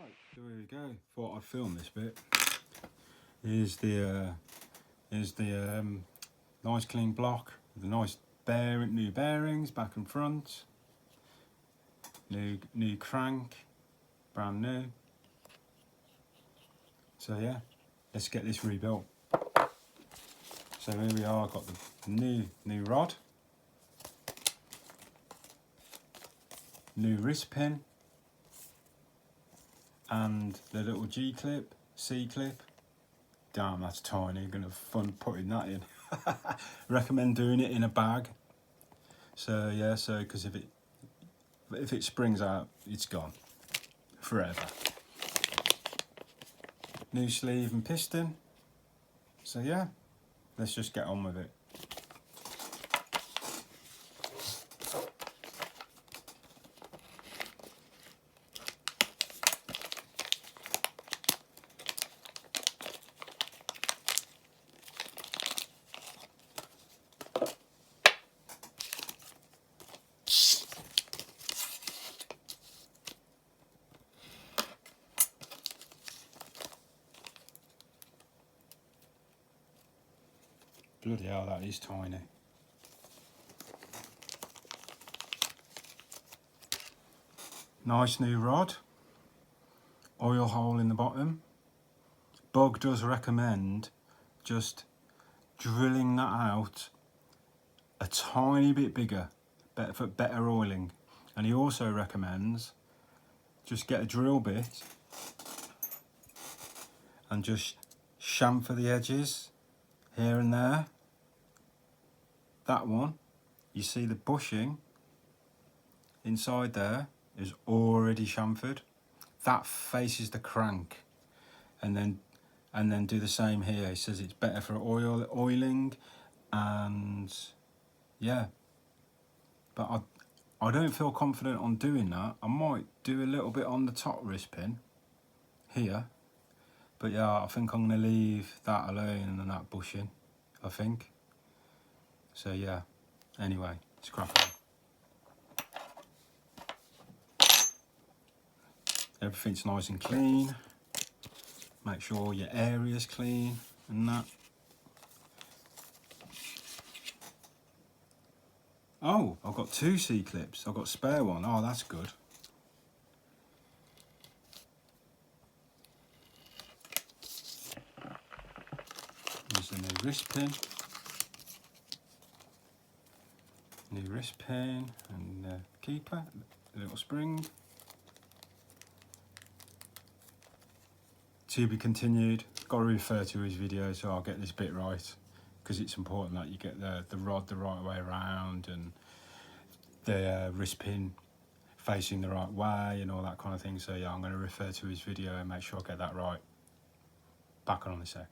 Right, so here we go. Thought I'd film this bit. Here's the nice clean block with the nice new bearings back and front. New crank, brand new. So yeah, let's get this rebuilt. So here we are. Got the new rod, new wrist pin, and the little G clip, C clip. Damn, that's tiny. I'm gonna have fun putting that in. Recommend doing it in a bag. So yeah, because if it springs out, it's gone forever. New sleeve and piston. So yeah, let's just get on with it. Bloody hell, that is tiny. Nice new rod. Oil hole in the bottom. Bug does recommend just drilling that out a tiny bit bigger, for better oiling. And he also recommends just get a drill bit and just chamfer the edges here and there. That one, you see the bushing inside there is already chamfered. That faces the crank, and then do the same here. He says it's better for oiling, and yeah. But I don't feel confident on doing that. I might do a little bit on the top wrist pin here, but yeah, I think I'm gonna leave that alone and that bushing, I think. So yeah, anyway, let's crack on. Everything's nice and clean. Make sure your area's clean and that. Oh, I've got two C-clips. I've got a spare one. Oh, that's good. There's the new wrist pin. New wrist pin and keeper, a little spring. To be continued. Got to refer to his video so I'll get this bit right, because it's important that you get the rod the right way around and the wrist pin facing the right way and all that kind of thing. So yeah, I'm going to refer to his video and make sure I get that right. Back on in a sec.